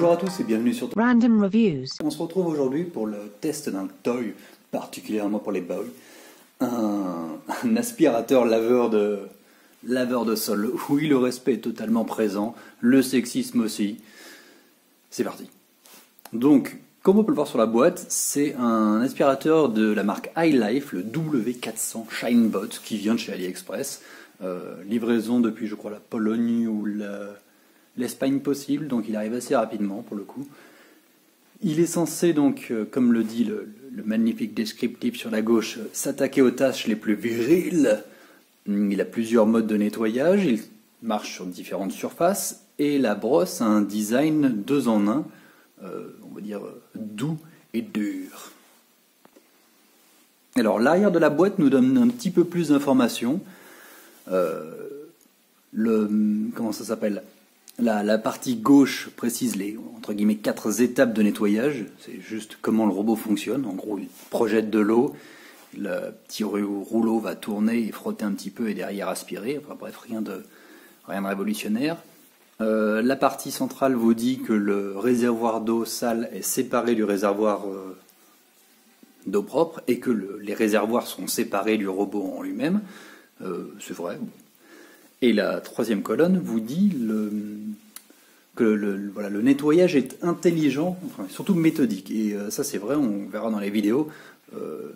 Bonjour à tous et bienvenue sur Random Reviews. On se retrouve aujourd'hui pour le test d'un toy, particulièrement pour les boys. Un aspirateur laveur de sol. Oui, le respect est totalement présent, le sexisme aussi. C'est parti. Donc, comme on peut le voir sur la boîte, c'est un aspirateur de la marque iLife, le W400 Shinebot, qui vient de chez AliExpress. Livraison depuis, je crois, la Pologne ou l'Espagne possible, donc il arrive assez rapidement pour le coup. Il est censé donc, comme le dit le magnifique descriptif sur la gauche, s'attaquer aux tâches les plus viriles. Il a plusieurs modes de nettoyage, il marche sur différentes surfaces, et la brosse a un design 2 en 1, on va dire doux et dur. Alors l'arrière de la boîte nous donne un petit peu plus d'informations. Comment ça s'appelle ? La partie gauche précise les entre guillemets 4 étapes de nettoyage. C'est juste comment le robot fonctionne. En gros, il projette de l'eau, le petit rouleau va tourner et frotter un petit peu et derrière aspirer. Enfin bref, rien de révolutionnaire. La partie centrale vous dit que le réservoir d'eau sale est séparé du réservoir d'eau propre et que les réservoirs sont séparés du robot en lui-même. C'est vrai. Et la troisième colonne vous dit que le nettoyage est intelligent, enfin, surtout méthodique. Et ça c'est vrai, on verra dans les vidéos.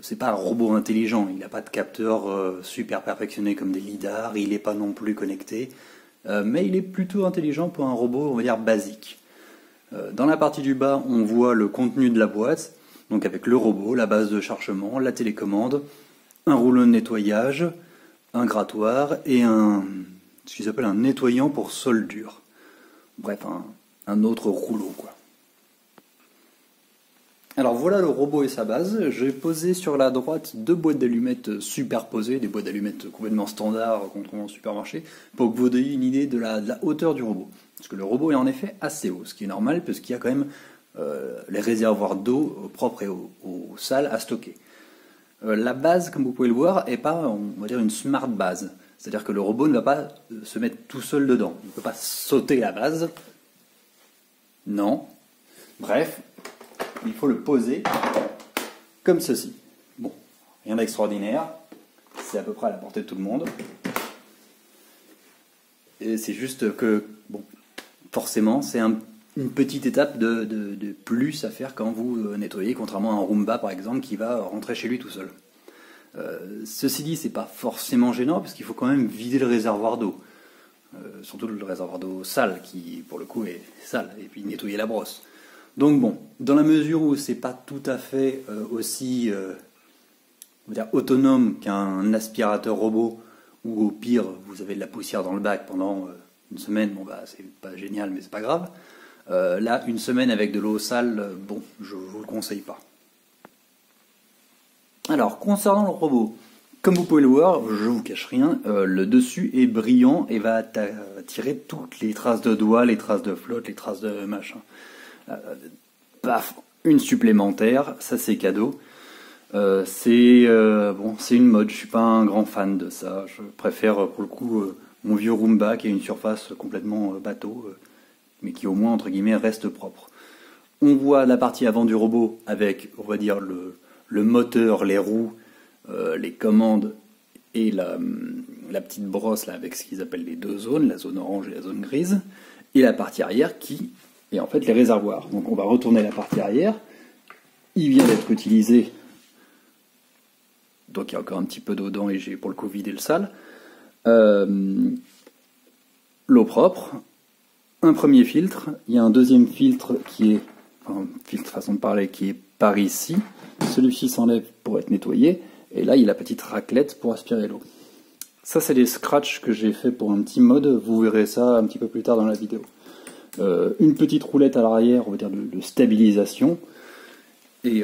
C'est pas un robot intelligent, il n'a pas de capteur super perfectionné comme des lidars, il n'est pas non plus connecté. Mais il est plutôt intelligent pour un robot, on va dire, basique. Dans la partie du bas, on voit le contenu de la boîte, donc avec le robot, la base de chargement, la télécommande, un rouleau de nettoyage, un grattoir et ce qu'ils appellent un nettoyant pour sol dur. Bref, un autre rouleau, quoi. Alors voilà le robot et sa base. J'ai posé sur la droite 2 boîtes d'allumettes superposées, des boîtes d'allumettes complètement standards qu'on trouve en supermarché, pour que vous ayez une idée de la hauteur du robot. Parce que le robot est en effet assez haut, ce qui est normal, parce qu'il y a quand même les réservoirs d'eau propres et eau sale à stocker. La base, comme vous pouvez le voir, n'est pas, on va dire, une smart base. C'est-à-dire que le robot ne va pas se mettre tout seul dedans. Il ne peut pas sauter la base. Non. Bref, il faut le poser comme ceci. Bon, rien d'extraordinaire. C'est à peu près à la portée de tout le monde. Et c'est juste que, bon, forcément, c'est une petite étape de plus à faire quand vous nettoyez, contrairement à un Roomba par exemple qui va rentrer chez lui tout seul. Ceci dit, c'est pas forcément gênant parce qu'il faut quand même vider le réservoir d'eau, surtout le réservoir d'eau sale qui pour le coup est sale, et puis nettoyer la brosse. Donc bon, dans la mesure où c'est pas tout à fait aussi on va dire autonome qu'un aspirateur robot, ou au pire vous avez de la poussière dans le bac pendant une semaine, bon bah c'est pas génial mais c'est pas grave. Là, une semaine avec de l'eau sale, bon, je vous le conseille pas. Alors, concernant le robot, comme vous pouvez le voir, je vous cache rien, le dessus est brillant et va attirer toutes les traces de doigts, les traces de flotte, les traces de machin. Paf, une supplémentaire, ça c'est cadeau. C'est une mode, je suis pas un grand fan de ça. Je préfère pour le coup mon vieux Roomba qui a une surface complètement bateau, mais qui au moins entre guillemets reste propre. On voit la partie avant du robot avec, on va dire, le moteur, les roues, les commandes et la petite brosse là avec ce qu'ils appellent les 2 zones, la zone orange et la zone grise, et la partie arrière qui est en fait les réservoirs. Donc on va retourner la partie arrière. Il vient d'être utilisé, donc il y a encore un petit peu d'eau dedans et j'ai pour le coup vidé le sale. L'eau propre, un premier filtre, il y a un deuxième filtre qui est, enfin, filtre façon de parler, qui est par ici. Celui-ci s'enlève pour être nettoyé, et là il y a la petite raclette pour aspirer l'eau. Ça c'est des scratchs que j'ai fait pour un petit mode, vous verrez ça un petit peu plus tard dans la vidéo. Une petite roulette à l'arrière, on va dire de stabilisation, et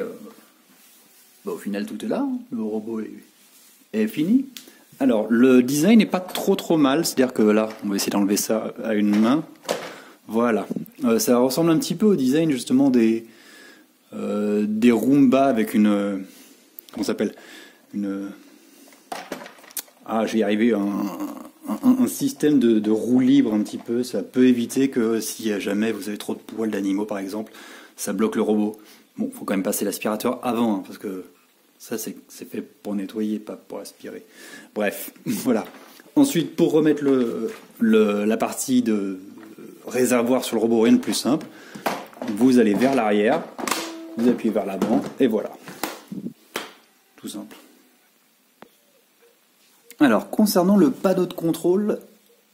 au final tout est là, hein. Le robot est fini. Alors le design n'est pas trop mal, c'est-à-dire que là, on va essayer d'enlever ça à une main. Voilà, ça ressemble un petit peu au design justement des Roomba avec une... comment ça s'appelle ? Je vais y arriver, un un système de roue libre un petit peu. Ça peut éviter que si jamais vous avez trop de poils d'animaux par exemple, ça bloque le robot. Bon, faut quand même passer l'aspirateur avant, hein, parce que ça c'est fait pour nettoyer, pas pour aspirer. Bref, voilà. Ensuite, pour remettre la partie de réservoir sur le robot, rien de plus simple. Vous allez vers l'arrière, vous appuyez vers l'avant, et voilà. Tout simple. Alors, concernant le panneau de contrôle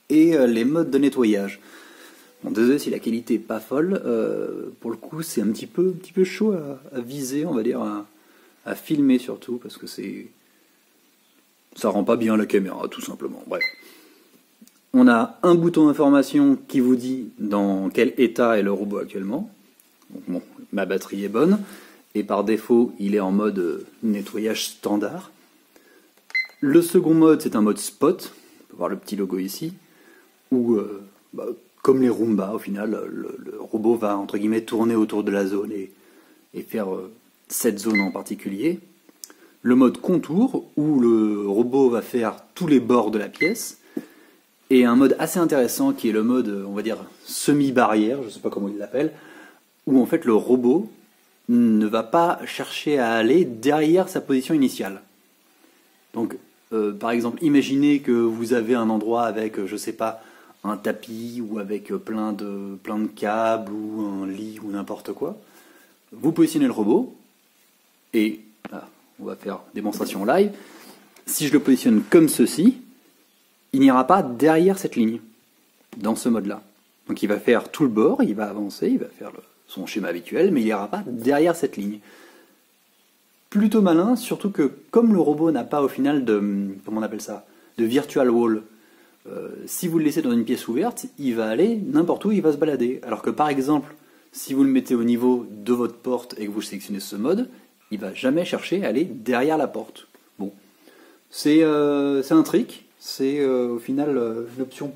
et les modes de nettoyage. Bon, désolé si la qualité est pas folle, pour le coup c'est un petit peu chaud à viser, on va dire, à filmer surtout, parce que ça rend pas bien la caméra, tout simplement. Bref. On a un bouton d'information qui vous dit dans quel état est le robot actuellement. Donc bon, ma batterie est bonne, et par défaut il est en mode nettoyage standard. Le second mode c'est un mode spot, on peut voir le petit logo ici, où comme les Roomba, au final, le robot va, entre guillemets, tourner autour de la zone et faire cette zone en particulier. Le mode contour, où le robot va faire tous les bords de la pièce. Et un mode assez intéressant, qui est le mode, on va dire, semi-barrière, je ne sais pas comment il l'appelle, où en fait le robot ne va pas chercher à aller derrière sa position initiale. Donc, par exemple, imaginez que vous avez un endroit avec, je ne sais pas, un tapis ou avec plein de câbles ou un lit ou n'importe quoi. Vous positionnez le robot et là, on va faire démonstration live. Si je le positionne comme ceci, il n'ira pas derrière cette ligne dans ce mode-là. Donc il va faire tout le bord, il va avancer, il va faire son schéma habituel, mais il n'ira pas derrière cette ligne. Plutôt malin, surtout que comme le robot n'a pas au final comment on appelle ça, de virtual wall. Si vous le laissez dans une pièce ouverte, il va aller n'importe où, il va se balader. Alors que par exemple, si vous le mettez au niveau de votre porte et que vous sélectionnez ce mode, il va jamais chercher à aller derrière la porte. Bon, c'est un trick, c'est au final une option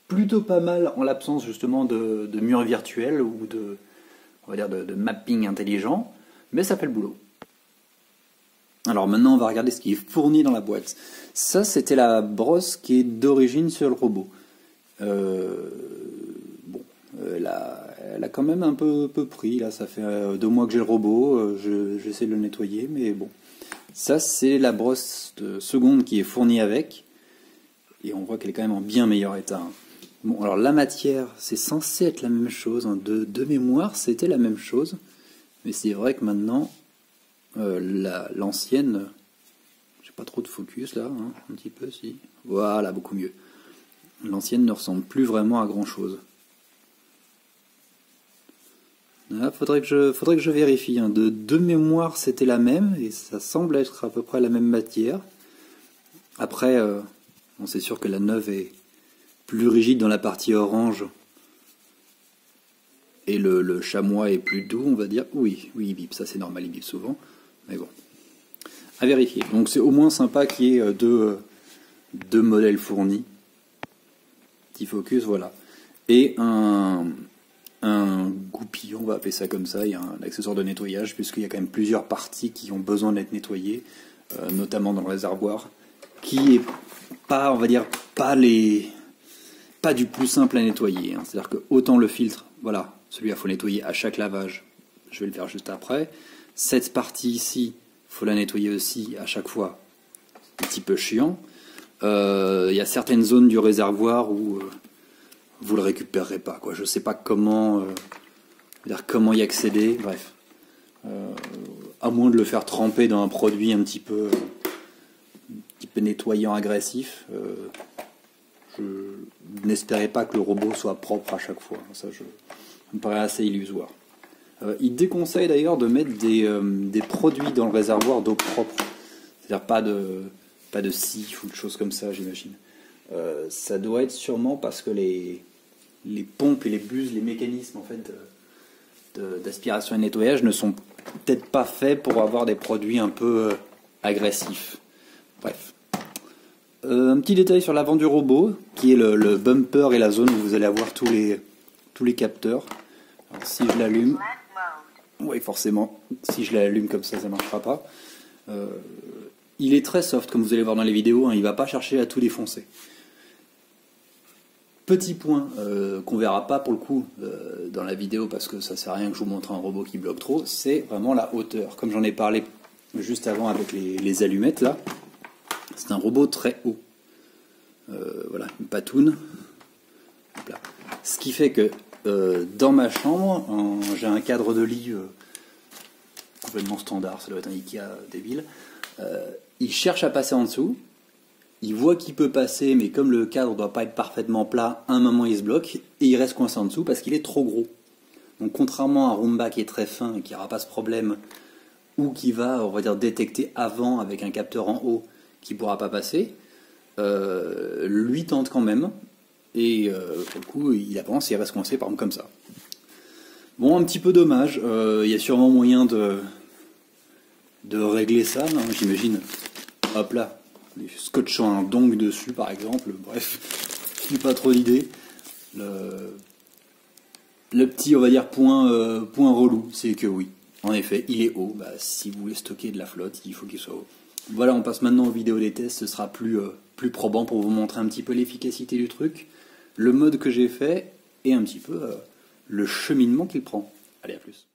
plutôt pas mal en l'absence justement de murs virtuels ou on va dire de mapping intelligent, mais ça fait le boulot. Alors maintenant, on va regarder ce qui est fourni dans la boîte. Ça, c'était la brosse qui est d'origine sur le robot. Bon, elle a quand même un peu pris. Là, ça fait 2 mois que j'ai le robot. J'essaie de le nettoyer, mais bon. Ça, c'est la brosse de seconde qui est fournie avec. Et on voit qu'elle est quand même en bien meilleur état. Bon, alors la matière, c'est censé être la même chose. Hein. De mémoire, c'était la même chose. Mais c'est vrai que maintenant... l'ancienne, j'ai pas trop de focus là, hein, un petit peu si, voilà, beaucoup mieux. L'ancienne ne ressemble plus vraiment à grand chose. Là, faudrait que je vérifie. Hein. De mémoire, c'était la même et ça semble être à peu près la même matière. Après, on sait sûr que la neuve est plus rigide dans la partie orange. Et le chamois est plus doux, on va dire. Oui, il bip, ça c'est normal, il bip souvent. Mais bon, à vérifier. Donc c'est au moins sympa qu'il y ait deux modèles fournis. Petit focus, voilà. Et un goupillon, on va appeler ça comme ça. Il y a un accessoire de nettoyage, puisqu'il y a quand même plusieurs parties qui ont besoin d'être nettoyées, notamment dans le réservoir, qui est pas, on va dire, pas du plus simple à nettoyer. Hein. C'est-à-dire que autant le filtre, voilà, celui-là, il faut nettoyer à chaque lavage. Je vais le faire juste après. Cette partie ici, il faut la nettoyer aussi à chaque fois. Un petit peu chiant. Il y a certaines zones du réservoir où vous le récupérerez pas. Quoi. Je ne sais pas comment y accéder. Bref. À moins de le faire tremper dans un produit un petit peu nettoyant agressif. Je n'espérais pas que le robot soit propre à chaque fois. Ça me paraît assez illusoire. Il déconseille d'ailleurs de mettre des produits dans le réservoir d'eau propre. C'est-à-dire pas de sif ou de choses comme ça, j'imagine. Ça doit être sûrement parce que les pompes et les buses, les mécanismes en fait d'aspiration et de nettoyage ne sont peut-être pas faits pour avoir des produits un peu agressifs. Bref. Un petit détail sur l'avant du robot, qui est le bumper et la zone où vous allez avoir tous les capteurs. Alors, si je l'allume... Oui, forcément, si je l'allume comme ça ne marchera pas. Il est très soft, comme vous allez voir dans les vidéos, hein, il ne va pas chercher à tout défoncer. Petit point qu'on verra pas pour le coup dans la vidéo parce que ça sert à rien que je vous montre un robot qui bloque trop, c'est vraiment la hauteur. Comme j'en ai parlé juste avant avec les allumettes là, c'est un robot très haut. Voilà, une patoune. Hop là. Ce qui fait que dans ma chambre, j'ai un cadre de lit complètement standard, ça doit être un Ikea débile. Il cherche à passer en dessous. Il voit qu'il peut passer, mais comme le cadre ne doit pas être parfaitement plat, à un moment il se bloque et il reste coincé en dessous parce qu'il est trop gros. Donc contrairement à un Roomba qui est très fin et qui n'aura pas ce problème, ou qui va, on va dire, détecter avant avec un capteur en haut qui ne pourra pas passer, lui tente quand même, et pour le coup il avance et il reste coincé par exemple comme ça. Bon, un petit peu dommage, il y a sûrement moyen de régler ça, hein, j'imagine. Hop là. Scotchant un dong dessus par exemple, bref, je n'ai pas trop d'idées. Le petit, on va dire, point relou, c'est que oui, en effet, il est haut. Bah, si vous voulez stocker de la flotte, il faut qu'il soit haut. Voilà, on passe maintenant aux vidéos des tests, ce sera plus probant pour vous montrer un petit peu l'efficacité du truc, le mode que j'ai fait et un petit peu le cheminement qu'il prend. Allez, à plus.